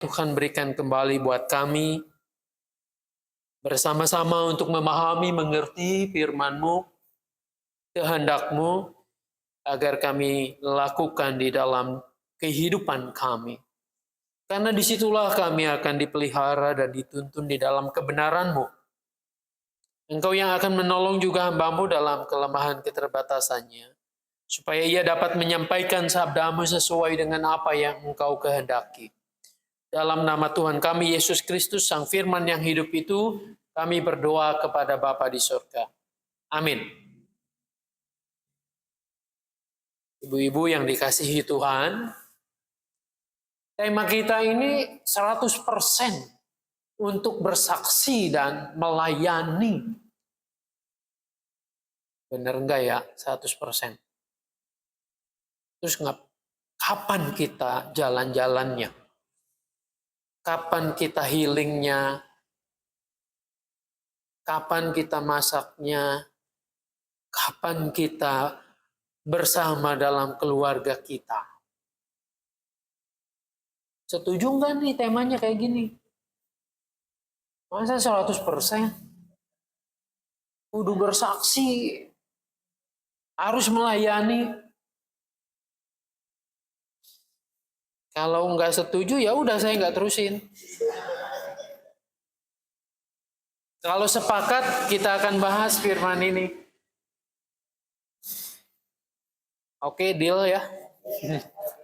Tuhan berikan kembali buat kami bersama-sama untuk memahami, mengerti firman-Mu, kehendak-Mu, agar kami lakukan di dalam kehidupan kami. Karena disitulah kami akan dipelihara dan dituntun di dalam kebenaran-Mu. Engkau yang akan menolong juga hamba-Mu dalam kelemahan keterbatasannya, supaya ia dapat menyampaikan sabda-Mu sesuai dengan apa yang Engkau kehendaki. Dalam nama Tuhan kami, Yesus Kristus, Sang Firman yang hidup itu, kami berdoa kepada Bapa di surga. Amin. Ibu-ibu yang dikasihi Tuhan, tema kita ini 100% untuk bersaksi dan melayani. Benar enggak ya 100%? Terus kapan kita jalan-jalannya? Kapan kita healingnya? Kapan kita masaknya? Kapan kita bersama dalam keluarga kita? Setuju nggak nih temanya kayak gini? Masa 100%? Kudu bersaksi. Harus melayani. Kalau nggak setuju ya udah saya nggak terusin. Kalau sepakat kita akan bahas firman ini. Oke, deal ya.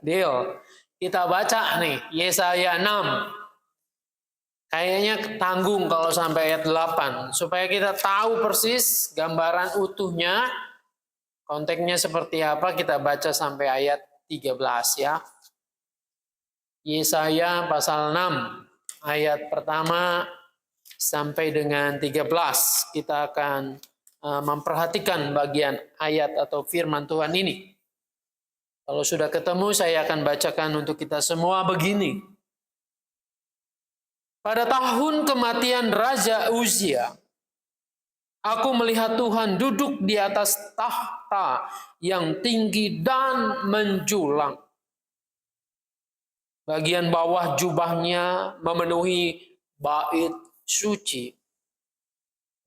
Deal. Kita baca nih Yesaya 6. Kayaknya tanggung kalau sampai ayat 8. Supaya kita tahu persis gambaran utuhnya. Konteksnya seperti apa kita baca sampai ayat 13 ya. Yesaya pasal 6 ayat pertama sampai dengan 13. Kita akan memperhatikan bagian ayat atau firman Tuhan ini. Kalau sudah ketemu saya akan bacakan untuk kita semua begini. Pada tahun kematian Raja Uzia, aku melihat Tuhan duduk di atas tahta yang tinggi dan menjulang. Bagian bawah jubahnya memenuhi bait suci.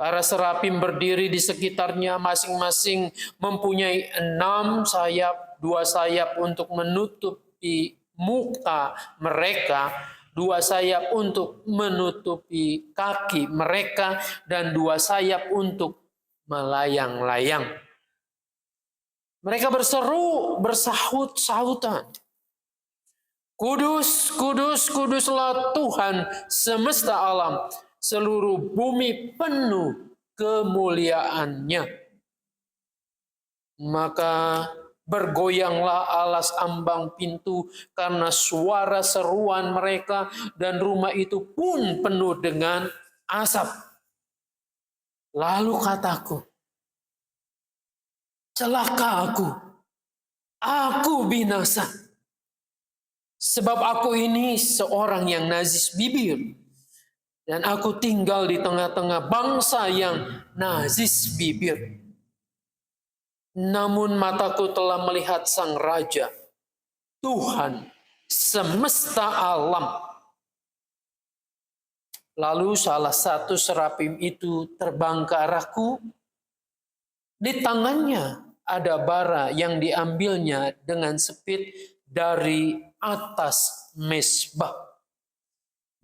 Para serafim berdiri di sekitarnya, masing-masing mempunyai 6 sayap, 2 sayap untuk menutupi muka mereka, 2 sayap untuk menutupi kaki mereka, dan 2 sayap untuk melayang-layang. Mereka berseru, bersahut-sahutan. Kudus, kudus, kuduslah Tuhan semesta alam. Seluruh bumi penuh kemuliaannya. Maka bergoyanglah alas ambang pintu karena suara seruan mereka, dan rumah itu pun penuh dengan asap. Lalu kataku, celaka aku binasa. Sebab aku ini seorang yang najis bibir, dan aku tinggal di tengah-tengah bangsa yang najis bibir. Namun mataku telah melihat Sang Raja, Tuhan semesta alam. Lalu salah satu serafim itu terbang ke arahku. Di tangannya ada bara yang diambilnya dengan sepit dari atas mezbah.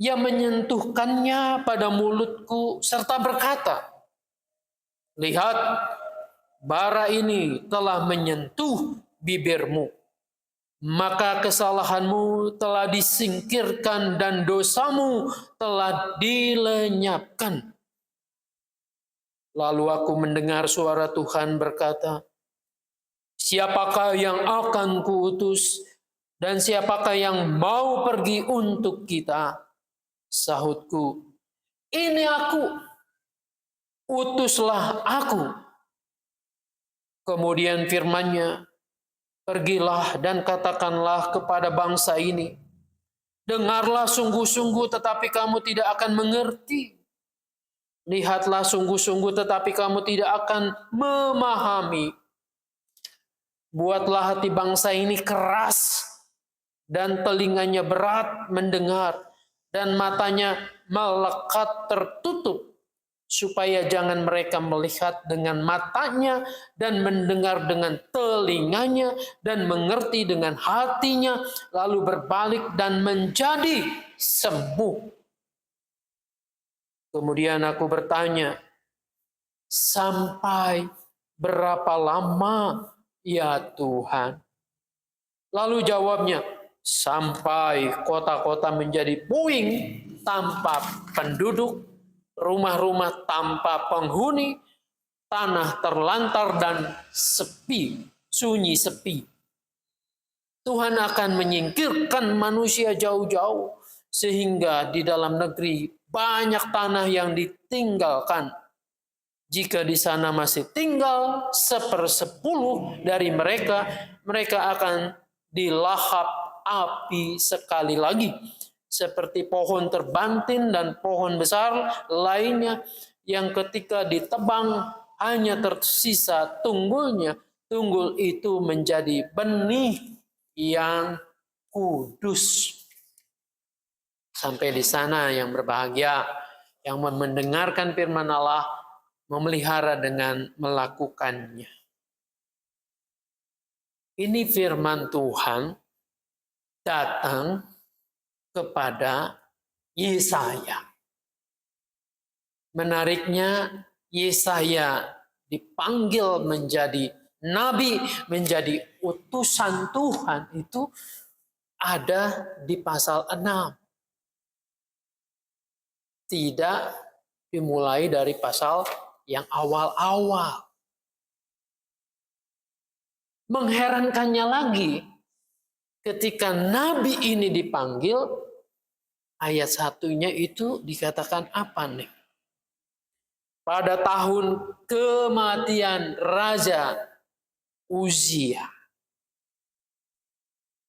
Ia menyentuhkannya pada mulutku serta berkata, lihat, bara ini telah menyentuh bibirmu. Maka kesalahanmu telah disingkirkan dan dosamu telah dilenyapkan. Lalu aku mendengar suara Tuhan berkata, siapakah yang akan kuutus dan siapakah yang mau pergi untuk kita? Sahutku, ini aku, utuslah aku. Kemudian firman-Nya, pergilah dan katakanlah kepada bangsa ini, dengarlah sungguh-sungguh tetapi kamu tidak akan mengerti. Lihatlah sungguh-sungguh tetapi kamu tidak akan memahami. Buatlah hati bangsa ini keras dan telinganya berat mendengar, dan matanya melekat tertutup, supaya jangan mereka melihat dengan matanya dan mendengar dengan telinganya dan mengerti dengan hatinya, lalu berbalik dan menjadi sembuh. Kemudian aku bertanya, sampai berapa lama ya Tuhan? Lalu jawabnya, sampai kota-kota menjadi puing tanpa penduduk, rumah-rumah tanpa penghuni, tanah terlantar dan sepi, sunyi sepi. Tuhan akan menyingkirkan manusia jauh-jauh, sehingga di dalam negeri banyak tanah yang ditinggalkan. Jika di sana masih tinggal 1/10 dari mereka, mereka akan dilahap api sekali lagi, seperti pohon terbantin dan pohon besar lainnya yang ketika ditebang hanya tersisa tunggulnya. Tunggul itu menjadi benih yang kudus. Sampai di sana yang berbahagia, yang mendengarkan firman Allah, memelihara dengan melakukannya. Ini firman Tuhan datang kepada Yesaya. Menariknya, Yesaya dipanggil menjadi nabi, menjadi utusan Tuhan, itu ada di pasal 6. Tidak dimulai dari pasal yang awal-awal. Mengherankannya lagi, ketika nabi ini dipanggil, ayat 1-nya itu dikatakan apa nih? Pada tahun kematian Raja Uzia.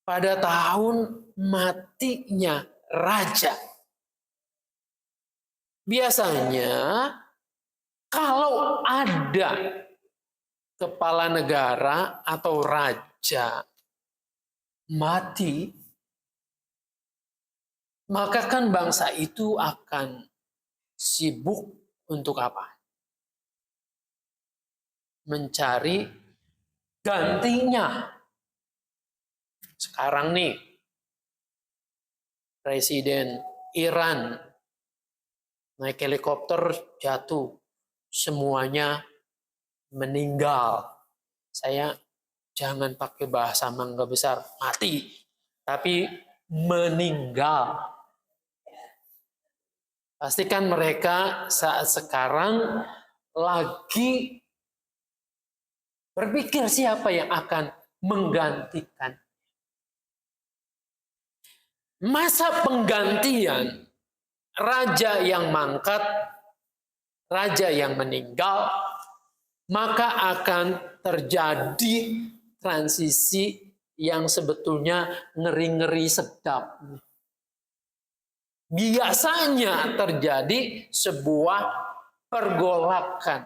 Pada tahun matinya raja. Biasanya kalau ada kepala negara atau raja mati, maka kan bangsa itu akan sibuk untuk apa? Mencari gantinya. Sekarang nih, Presiden Iran naik helikopter jatuh, semuanya meninggal. Saya jangan pakai bahasa mangga besar, mati, tapi meninggal. Pastikan mereka saat sekarang lagi berpikir siapa yang akan menggantikan. Masa penggantian raja yang mangkat, raja yang meninggal, maka akan terjadi transisi yang sebetulnya ngeri-ngeri sedap. Biasanya terjadi sebuah pergolakan.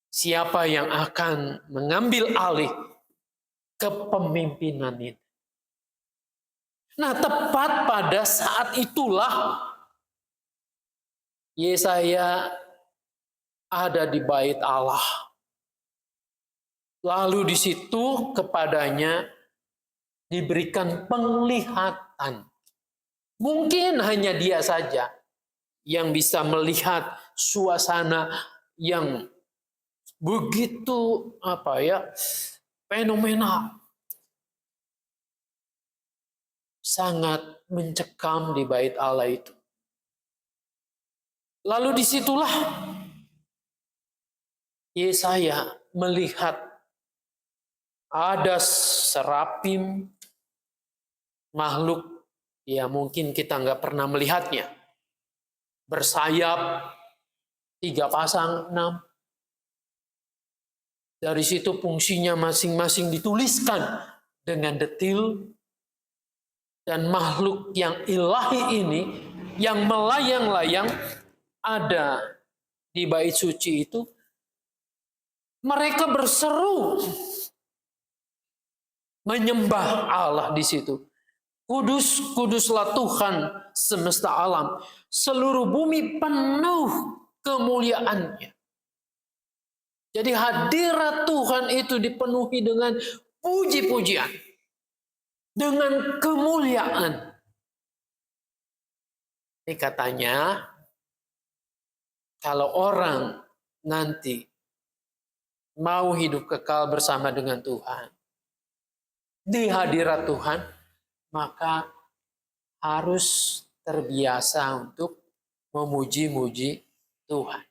Siapa yang akan mengambil alih kepemimpinan ini? Nah, tepat pada saat itulah Yesaya ada di bait Allah. Lalu di situ kepadanya diberikan penglihatan. Mungkin hanya dia saja yang bisa melihat suasana yang begitu fenomenal. Sangat mencekam di bait Allah itu. Lalu disitulah Yesaya melihat ada serafim, makhluk ya mungkin kita nggak pernah melihatnya. Bersayap, 3 pasang, 6. Dari situ fungsinya masing-masing dituliskan dengan detil. Dan makhluk yang ilahi ini, yang melayang-layang ada di bait suci itu, mereka berseru menyembah Allah di situ. Kudus, kuduslah Tuhan semesta alam. Seluruh bumi penuh kemuliaan-Nya. Jadi hadirat Tuhan itu dipenuhi dengan puji-pujian. Dengan kemuliaan. Ini katanya, kalau orang nanti mau hidup kekal bersama dengan Tuhan, di hadirat Tuhan, maka harus terbiasa untuk memuji-muji Tuhan.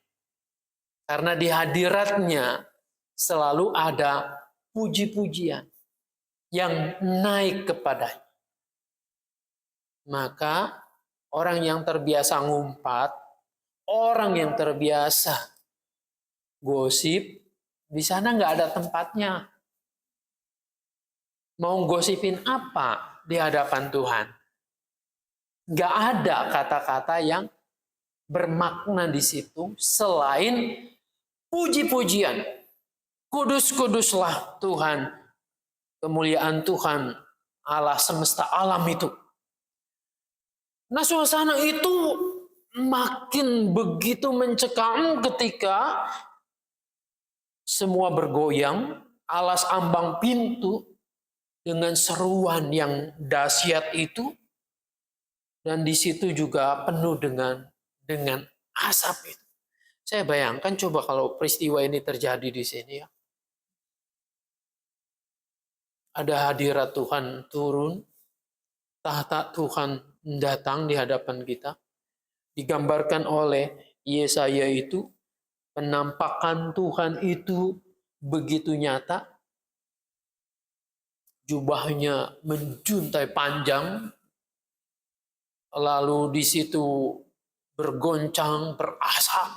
Karena di hadiratnya selalu ada puji-pujian yang naik kepadanya. Maka orang yang terbiasa ngumpat, orang yang terbiasa gosip, di sana nggak ada tempatnya. Mau gosipin apa di hadapan Tuhan? Nggak ada kata-kata yang bermakna di situ selain puji-pujian. Kudus-kuduslah Tuhan, kemuliaan Tuhan Allah semesta alam itu. Nah, suasana itu makin begitu mencekam ketika semua bergoyang, alas ambang pintu dengan seruan yang dahsyat itu, dan di situ juga penuh dengan asap itu. Saya bayangkan coba kalau peristiwa ini terjadi di sini ya. Ada hadirat Tuhan turun, tahta Tuhan datang di hadapan kita. Digambarkan oleh Yesaya itu, penampakan Tuhan itu begitu nyata. Jubahnya menjuntai panjang, lalu di situ bergoncang, berasap.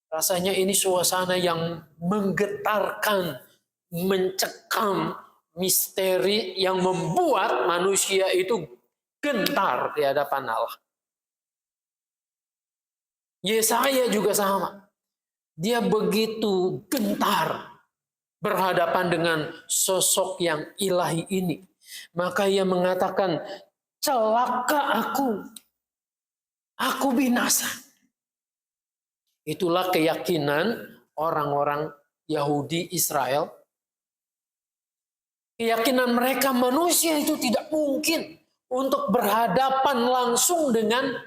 Rasanya ini suasana yang menggetarkan, mencekam, misteri yang membuat manusia itu gentar di hadapan Allah. Yesaya juga sama. Dia begitu gentar berhadapan dengan sosok yang ilahi ini. Maka ia mengatakan, celaka aku binasa. Itulah keyakinan orang-orang Yahudi Israel. Keyakinan mereka manusia itu tidak mungkin untuk berhadapan langsung dengan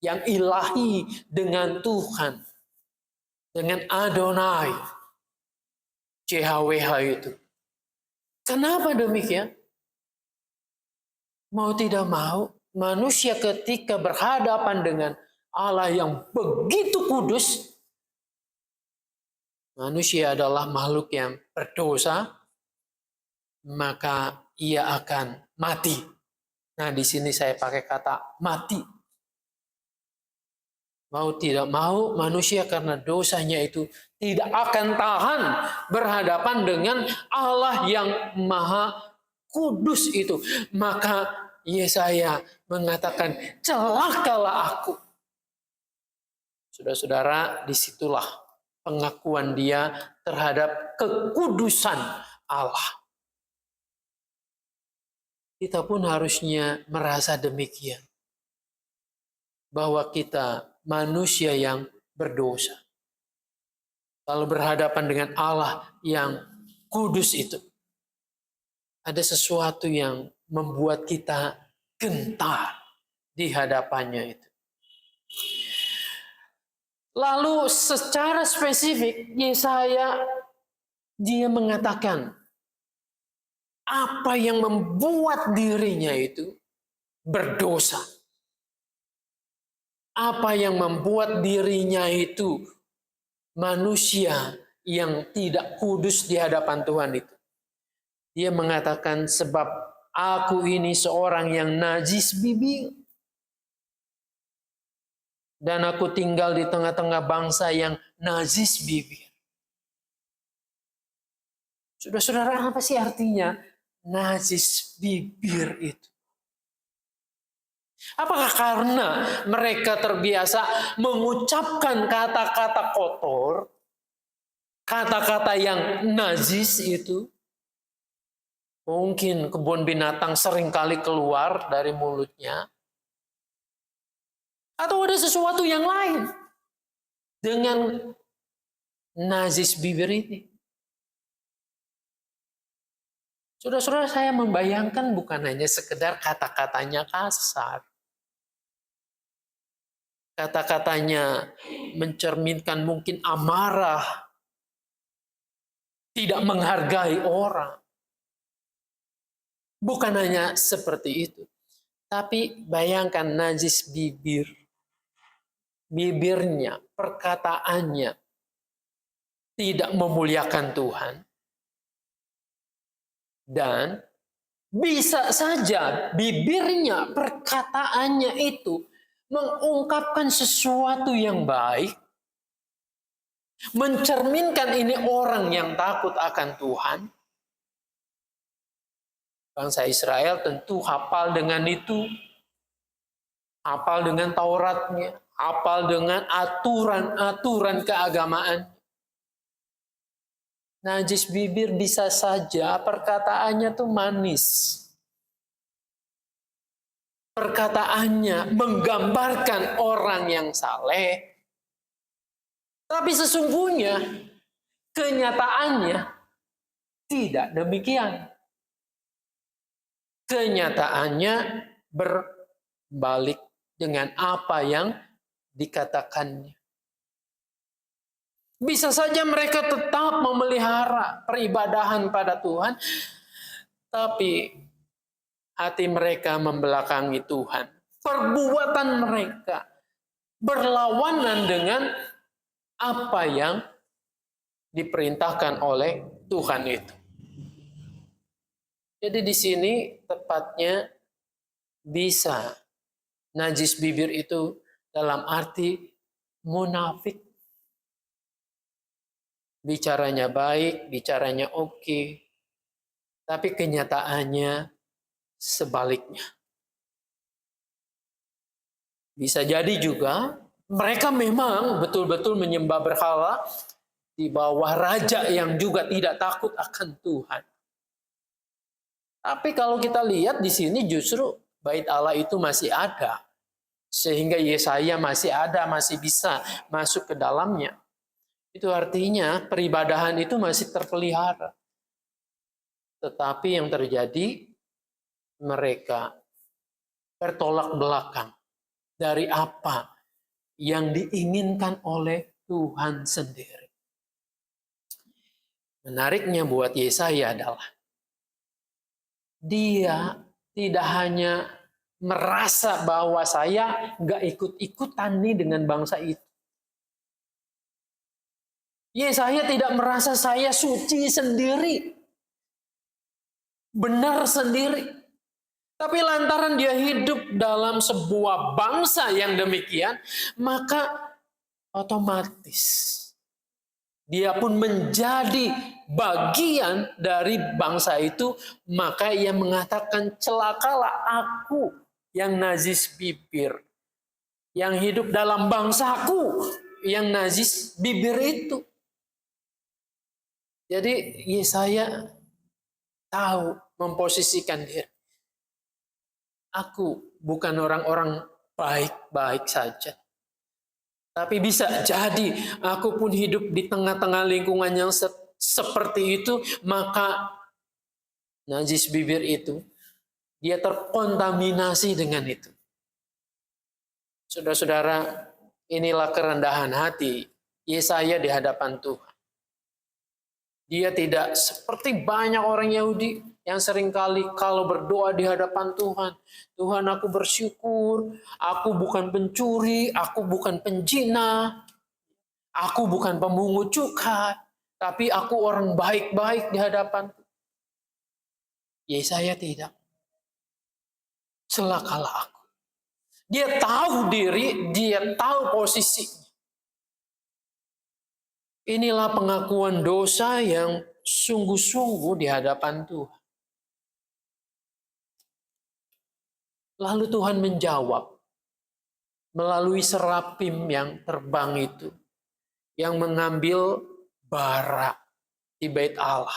yang ilahi, dengan Tuhan, dengan Adonai, CHWH itu. Kenapa demikian? Mau tidak mau, manusia ketika berhadapan dengan Allah yang begitu kudus, manusia adalah makhluk yang berdosa, maka ia akan mati. Nah, di sini saya pakai kata mati. Mau tidak mau, manusia karena dosanya itu tidak akan tahan berhadapan dengan Allah yang maha kudus itu. Maka Yesaya mengatakan, celakalah aku. Saudara-saudara, disitulah pengakuan dia terhadap kekudusan Allah. Kita pun harusnya merasa demikian. Bahwa kita manusia yang berdosa. Kalau berhadapan dengan Allah yang kudus itu, ada sesuatu yang membuat kita gentar di hadapannya itu. Lalu secara spesifik Yesaya dia mengatakan apa yang membuat dirinya itu berdosa. Apa yang membuat dirinya itu manusia yang tidak kudus di hadapan Tuhan itu. Dia mengatakan, sebab aku ini seorang yang najis bibir. Dan aku tinggal di tengah-tengah bangsa yang najis bibir. Saudara-saudara, apa sih artinya najis bibir itu? Apakah karena mereka terbiasa mengucapkan kata-kata kotor, kata-kata yang najis itu? Mungkin kebun binatang sering kali keluar dari mulutnya. Atau ada sesuatu yang lain dengan najis bibir ini. Saudara-saudara, saya membayangkan bukan hanya sekedar kata-katanya kasar. Kata-katanya mencerminkan mungkin amarah, tidak menghargai orang. Bukan hanya seperti itu. Tapi bayangkan najis bibirnya, perkataannya tidak memuliakan Tuhan. Dan bisa saja bibirnya, perkataannya itu mengungkapkan sesuatu yang baik, mencerminkan ini orang yang takut akan Tuhan. Bangsa Israel tentu hafal dengan itu, hafal dengan Tauratnya, hafal dengan aturan-aturan keagamaan. Najis bibir bisa saja perkataannya tuh manis. Perkataannya menggambarkan orang yang saleh. Tapi sesungguhnya kenyataannya tidak demikian. Kenyataannya berbalik dengan apa yang dikatakannya. Bisa saja mereka tetap memelihara peribadahan pada Tuhan, tapi hati mereka membelakangi Tuhan. Perbuatan mereka berlawanan dengan apa yang diperintahkan oleh Tuhan itu. Jadi di sini tepatnya bisa najis bibir itu dalam arti munafik. Bicaranya baik, bicaranya oke, tapi kenyataannya sebaliknya. Bisa jadi juga mereka memang betul-betul menyembah berhala di bawah raja yang juga tidak takut akan Tuhan. Tapi kalau kita lihat di sini justru bait Allah itu masih ada. Sehingga Yesaya masih ada, masih bisa masuk ke dalamnya. Itu artinya peribadahan itu masih terpelihara. Tetapi yang terjadi, mereka bertolak belakang dari apa yang diinginkan oleh Tuhan sendiri. Menariknya buat Yesaya adalah dia tidak hanya merasa bahwa saya nggak ikut-ikutan nih dengan bangsa itu. Yesaya tidak merasa saya suci sendiri, benar sendiri. Tapi lantaran dia hidup dalam sebuah bangsa yang demikian, maka otomatis dia pun menjadi bagian dari bangsa itu, maka ia mengatakan, celakalah aku yang najis bibir, yang hidup dalam bangsaku yang najis bibir itu. Jadi Yesaya tahu memposisikan diri. Aku bukan orang-orang baik-baik saja. Tapi bisa jadi aku pun hidup di tengah-tengah lingkungan yang seperti itu, maka najis bibir itu, dia terkontaminasi dengan itu. Saudara-saudara, inilah kerendahan hati Yesaya di hadapan Tuhan. Dia tidak seperti banyak orang Yahudi yang seringkali kalau berdoa di hadapan Tuhan, Tuhan aku bersyukur, aku bukan pencuri, aku bukan penjina, aku bukan pemungut cukai, tapi aku orang baik-baik di hadapan. Yesaya tidak. Celakalah aku. Dia tahu diri, dia tahu posisinya. Inilah pengakuan dosa yang sungguh-sungguh di hadapan Tuhan. Lalu Tuhan menjawab melalui serapim yang terbang itu, yang mengambil bara di bait Allah.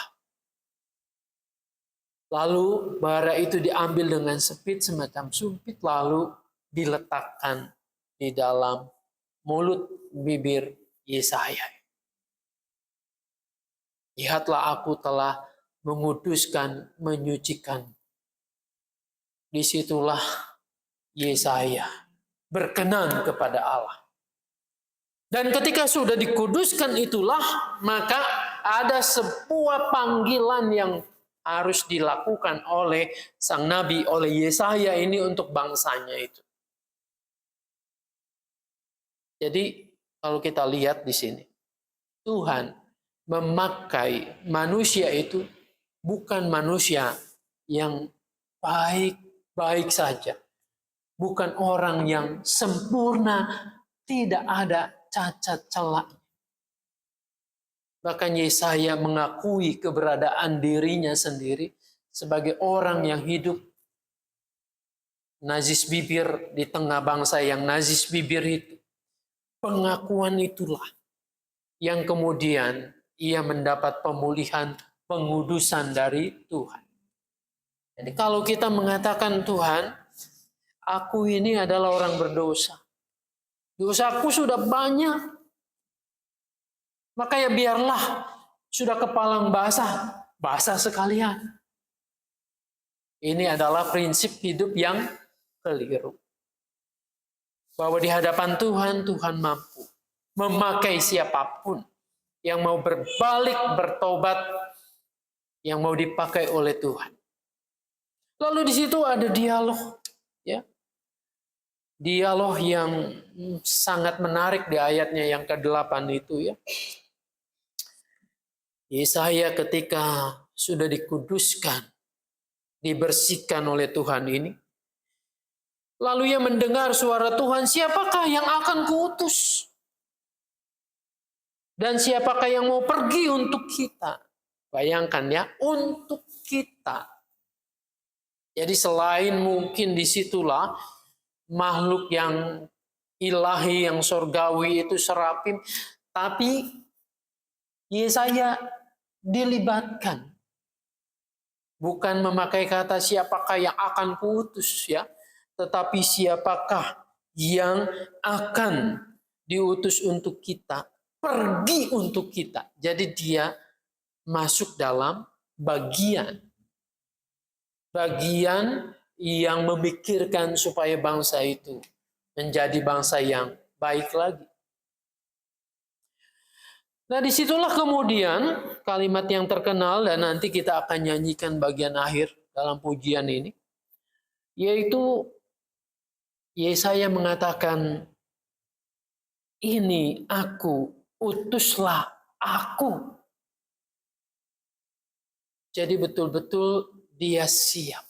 Lalu bara itu diambil dengan sepit semacam sumpit, lalu diletakkan di dalam mulut bibir Yesaya. Lihatlah, aku telah menguduskan, menyucikan. Disitulah Yesaya berkenan kepada Allah. Dan ketika sudah dikuduskan itulah, maka ada sebuah panggilan yang harus dilakukan oleh sang nabi, oleh Yesaya ini untuk bangsanya itu. Jadi kalau kita lihat di sini, Tuhan memakai manusia itu bukan manusia yang baik-baik saja. Bukan orang yang sempurna, tidak ada cacat celah. Bahkan Yesaya mengakui keberadaan dirinya sendiri sebagai orang yang hidup najis bibir di tengah bangsa yang najis bibir itu. Pengakuan itulah yang kemudian ia mendapat pemulihan, pengudusan dari Tuhan. Jadi kalau kita mengatakan, Tuhan, aku ini adalah orang berdosa. Dosaku sudah banyak. Makanya biarlah sudah kepalang basah, basah sekalian. Ini adalah prinsip hidup yang keliru. Bahwa di hadapan Tuhan, Tuhan mampu memakai siapapun yang mau berbalik, bertobat, yang mau dipakai oleh Tuhan. Lalu di situ ada dialog, ya. Dialog yang sangat menarik di ayatnya yang ke-8 itu, ya. Yesaya ketika sudah dikuduskan, dibersihkan oleh Tuhan ini, lalu ia mendengar suara Tuhan, siapakah yang akan kuutus? Dan siapakah yang mau pergi untuk kita? Bayangkan ya, untuk kita. Jadi selain mungkin disitulah makhluk yang ilahi, yang surgawi itu serapim, tapi Yesaya dilibatkan. Bukan memakai kata siapakah yang akan kuutus, ya, tetapi siapakah yang akan diutus untuk kita, pergi untuk kita. Jadi dia masuk dalam bagian yang memikirkan supaya bangsa itu menjadi bangsa yang baik lagi. Nah, disitulah kemudian kalimat yang terkenal dan nanti kita akan nyanyikan bagian akhir dalam pujian ini, yaitu Yesaya mengatakan, ini aku, utuslah aku. Jadi betul-betul dia siap.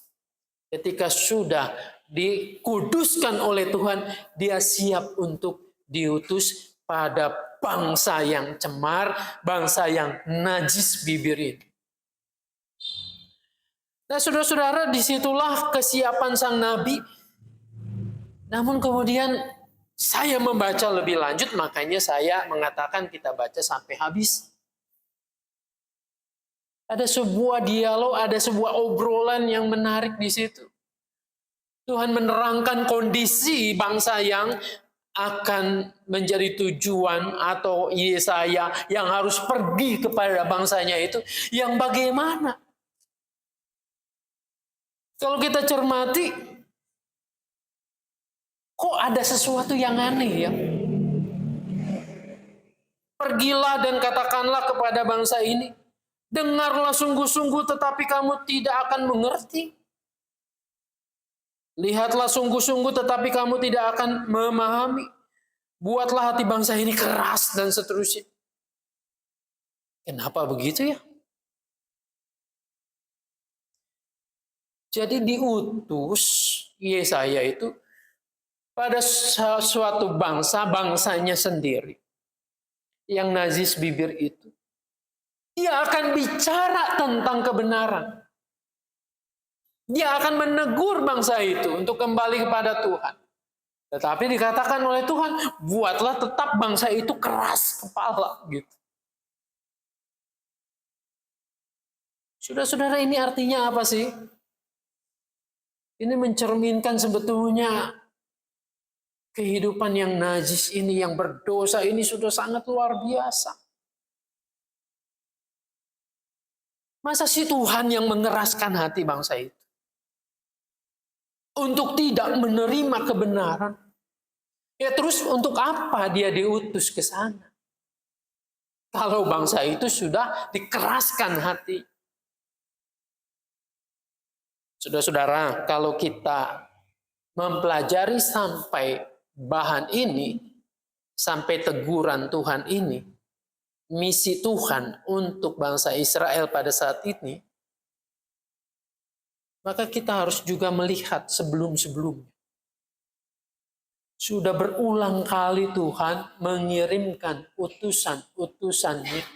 Ketika sudah dikuduskan oleh Tuhan, dia siap untuk diutus pada bangsa yang cemar, bangsa yang najis bibir ini. Nah, saudara-saudara, disitulah kesiapan sang nabi. Namun kemudian saya membaca lebih lanjut, makanya saya mengatakan kita baca sampai habis. Ada sebuah dialog, ada sebuah obrolan yang menarik di situ. Tuhan menerangkan kondisi bangsa yang akan menjadi tujuan atau Yesaya yang harus pergi kepada bangsanya itu yang bagaimana. Kalau kita cermati, kok ada sesuatu yang aneh, ya? Pergilah dan katakanlah kepada bangsa ini, dengarlah sungguh-sungguh tetapi kamu tidak akan mengerti. Lihatlah sungguh-sungguh tetapi kamu tidak akan memahami. Buatlah hati bangsa ini keras dan seterusnya. Kenapa begitu, ya? Jadi diutus Yesaya itu pada suatu bangsanya sendiri yang najis bibir itu. Dia akan bicara tentang kebenaran. Dia akan menegur bangsa itu untuk kembali kepada Tuhan. Tetapi dikatakan oleh Tuhan, buatlah tetap bangsa itu keras kepala, gitu. Saudara-saudara, ini artinya apa sih? Ini mencerminkan sebetulnya kehidupan yang najis ini, yang berdosa ini sudah sangat luar biasa. Masa sih Tuhan yang mengeraskan hati bangsa itu untuk tidak menerima kebenaran? Ya terus untuk apa dia diutus ke sana? Kalau bangsa itu sudah dikeraskan hati. Saudara-saudara, kalau kita mempelajari sampai bahan ini, sampai teguran Tuhan ini, misi Tuhan untuk bangsa Israel pada saat ini, maka kita harus juga melihat sebelum-sebelumnya. Sudah berulang kali Tuhan mengirimkan utusan-utusannya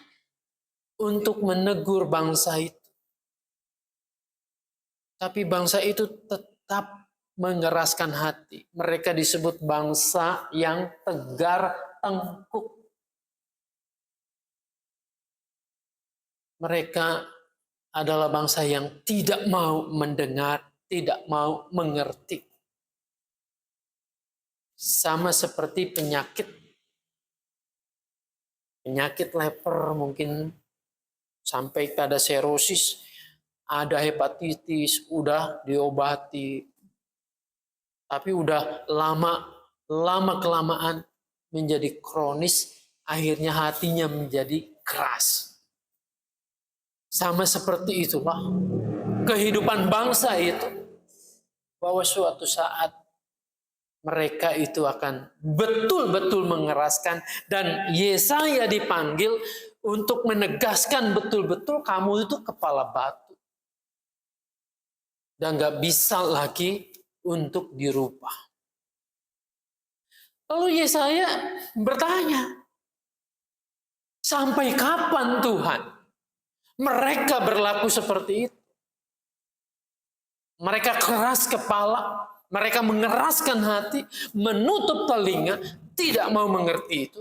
untuk menegur bangsa itu. Tapi bangsa itu tetap mengeraskan hati. Mereka disebut bangsa yang tegar tengkuk. Mereka adalah bangsa yang tidak mau mendengar, tidak mau mengerti. Sama seperti penyakit leper mungkin sampai pada serosis, ada hepatitis, udah diobati. Tapi udah lama kelamaan menjadi kronis, akhirnya hatinya menjadi keras. Sama seperti itulah kehidupan bangsa itu, bahwa suatu saat mereka itu akan betul-betul mengeraskan, dan Yesaya dipanggil untuk menegaskan betul-betul kamu itu kepala batu dan gak bisa lagi untuk dirubah. Lalu Yesaya bertanya, sampai kapan Tuhan mereka berlaku seperti itu? Mereka keras kepala, mereka mengeraskan hati, menutup telinga, tidak mau mengerti itu.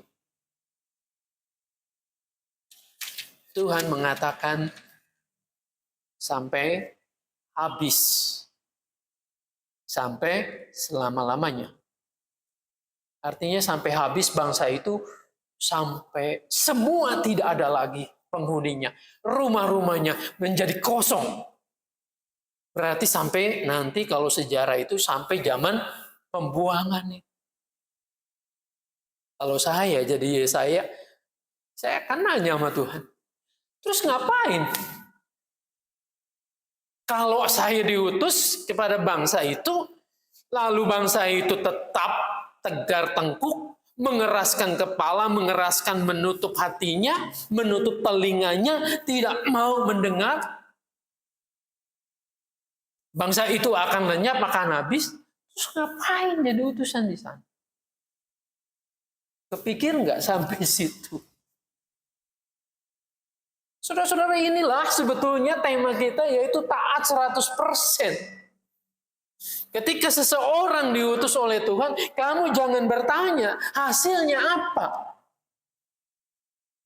Tuhan mengatakan sampai habis, sampai selama-lamanya. Artinya sampai habis bangsa itu, sampai semua tidak ada lagi penghuninya. Rumah-rumahnya menjadi kosong. Berarti sampai nanti kalau sejarah itu sampai zaman pembuangan nih. Kalau saya jadi saya akan nanya sama Tuhan. Terus ngapain? Kalau saya diutus kepada bangsa itu, lalu bangsa itu tetap tegar tengkuk, mengeraskan kepala, menutup hatinya, menutup telinganya, tidak mau mendengar, bangsa itu akan lenyap, akan habis. Terus ngapain jadi utusan di sana? Kepikir nggak sampai situ? Saudara-saudara, inilah sebetulnya tema kita, yaitu taat 100%. Ketika seseorang diutus oleh Tuhan, kamu jangan bertanya hasilnya apa.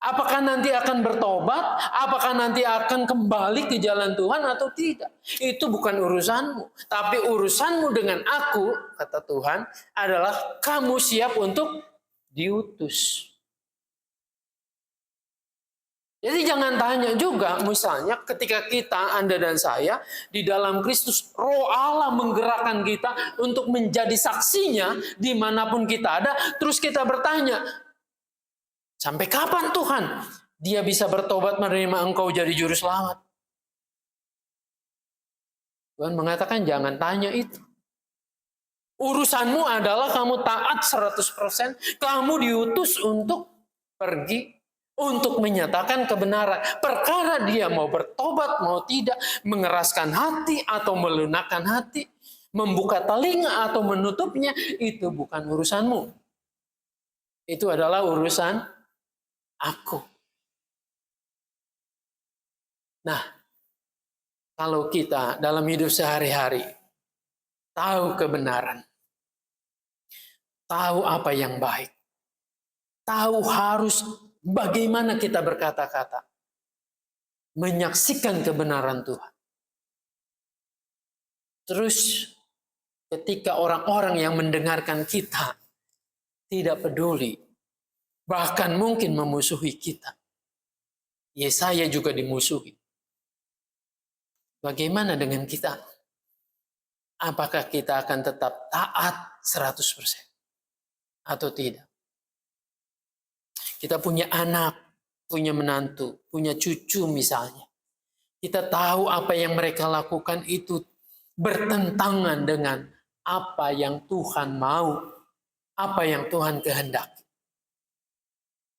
Apakah nanti akan bertobat? Apakah nanti akan kembali ke jalan Tuhan atau tidak? Itu bukan urusanmu. Tapi urusanmu dengan aku, kata Tuhan, adalah kamu siap untuk diutus. Jadi jangan tanya juga, misalnya ketika kita, Anda dan saya, di dalam Kristus, Roh Allah menggerakkan kita untuk menjadi saksinya dimanapun kita ada, terus kita bertanya, sampai kapan Tuhan dia bisa bertobat menerima engkau jadi juru selamat? Tuhan mengatakan jangan tanya itu. Urusanmu adalah kamu taat 100%, kamu diutus untuk pergi, untuk menyatakan kebenaran. Perkara dia mau bertobat, mau tidak, mengeraskan hati atau melunakkan hati, membuka telinga atau menutupnya, itu bukan urusanmu. Itu adalah urusan aku. Nah, kalau kita dalam hidup sehari-hari tahu kebenaran, tahu apa yang baik, tahu harus bagaimana kita berkata-kata, menyaksikan kebenaran Tuhan. Terus ketika orang-orang yang mendengarkan kita tidak peduli, bahkan mungkin memusuhi kita. Yesaya juga dimusuhi. Bagaimana dengan kita? Apakah kita akan tetap taat 100% atau tidak? Kita punya anak, punya menantu, punya cucu misalnya. Kita tahu apa yang mereka lakukan itu bertentangan dengan apa yang Tuhan mau, apa yang Tuhan kehendaki.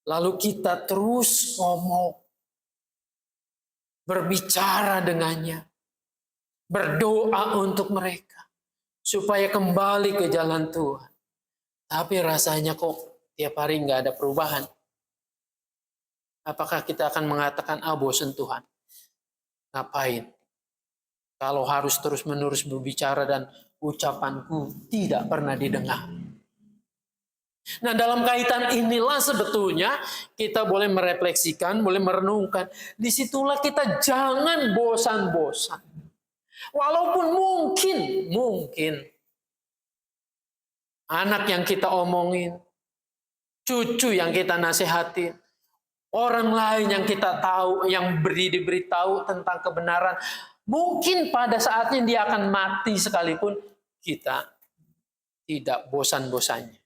Lalu kita terus ngomong, berbicara dengannya, berdoa untuk mereka, supaya kembali ke jalan Tuhan. Tapi rasanya kok tiap hari nggak ada perubahan. Apakah kita akan mengatakan, bosan Tuhan? Ngapain? Kalau harus terus-menerus berbicara dan ucapanku tidak pernah didengar. Nah, dalam kaitan inilah sebetulnya kita boleh merefleksikan, boleh merenungkan. Disitulah kita jangan bosan-bosan. Walaupun mungkin anak yang kita omongin, cucu yang kita nasihatin, orang lain yang kita tahu, yang diberitahu tentang kebenaran, mungkin pada saatnya dia akan mati sekalipun kita tidak bosan-bosannya.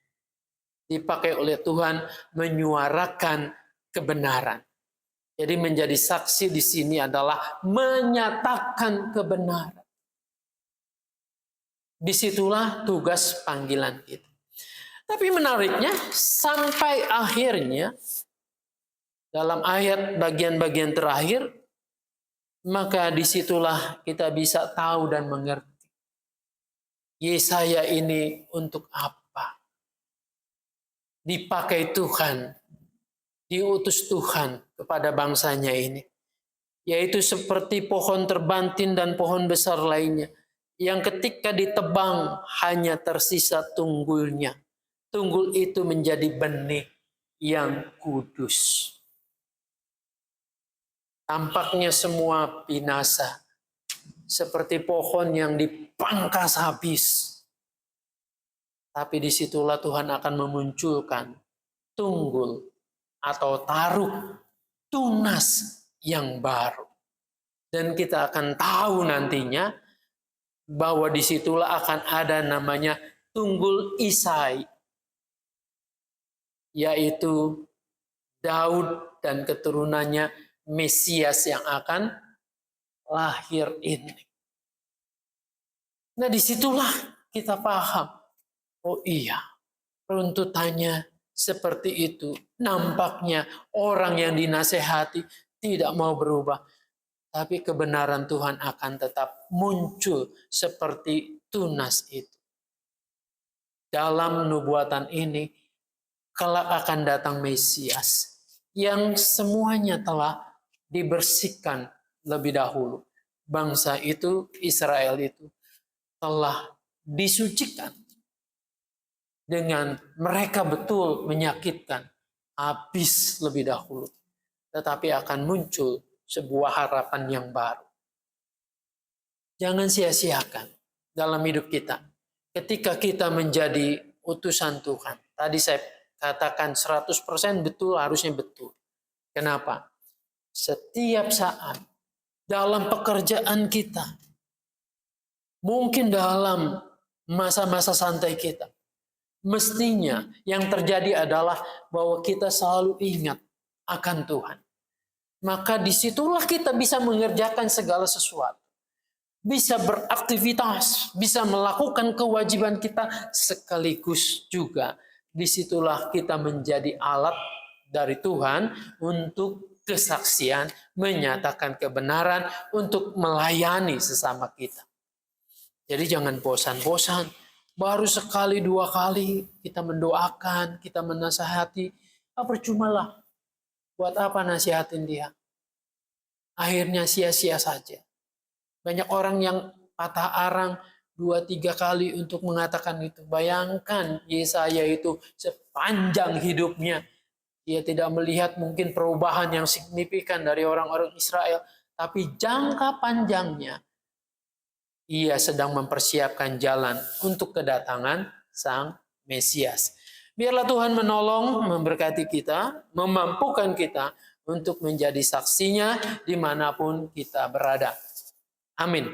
Dipakai oleh Tuhan menyuarakan kebenaran. Jadi menjadi saksi di sini adalah menyatakan kebenaran. Disitulah tugas panggilan kita. Tapi menariknya sampai akhirnya dalam ayat bagian-bagian terakhir, maka disitulah kita bisa tahu dan mengerti. Yesaya ini untuk apa? Dipakai Tuhan, diutus Tuhan kepada bangsanya ini. Yaitu seperti pohon terbantin dan pohon besar lainnya. Yang ketika ditebang hanya tersisa tunggulnya. Tunggul itu menjadi benih yang kudus. Tampaknya semua binasa. Seperti pohon yang dipangkas habis. Tapi disitulah Tuhan akan memunculkan tunggul atau taruk tunas yang baru. Dan kita akan tahu nantinya bahwa disitulah akan ada namanya tunggul Isai. Yaitu Daud dan keturunannya Mesias yang akan lahir ini. Nah disitulah kita paham. Oh iya, runtutannya seperti itu. Nampaknya orang yang dinasehati tidak mau berubah. Tapi kebenaran Tuhan akan tetap muncul seperti tunas itu. Dalam nubuatan ini, kelak akan datang Mesias. Yang semuanya telah dibersihkan lebih dahulu. Bangsa itu, Israel itu, telah disucikan. Dengan mereka betul menyakitkan, habis lebih dahulu. Tetapi akan muncul sebuah harapan yang baru. Jangan sia-siakan dalam hidup kita. Ketika kita menjadi utusan Tuhan. Tadi saya katakan 100% betul, harusnya betul. Kenapa? Setiap saat dalam pekerjaan kita, mungkin dalam masa-masa santai kita, mestinya yang terjadi adalah bahwa kita selalu ingat akan Tuhan. Maka disitulah kita bisa mengerjakan segala sesuatu. Bisa beraktivitas, bisa melakukan kewajiban kita, sekaligus juga disitulah kita menjadi alat dari Tuhan untuk kesaksian, menyatakan kebenaran, untuk melayani sesama kita. Jadi jangan bosan-bosan. Baru sekali dua kali kita mendoakan, kita menasihati, percumalah. Buat apa nasihatin dia? Akhirnya sia-sia saja. Banyak orang yang patah arang 2-3 kali untuk mengatakan itu. Bayangkan Yesaya itu sepanjang hidupnya. Dia tidak melihat mungkin perubahan yang signifikan dari orang-orang Israel. tapi jangka panjangnya ia sedang mempersiapkan jalan untuk kedatangan Sang Mesias. Biarlah Tuhan menolong, memberkati kita, memampukan kita untuk menjadi saksinya dimanapun kita berada. Amin.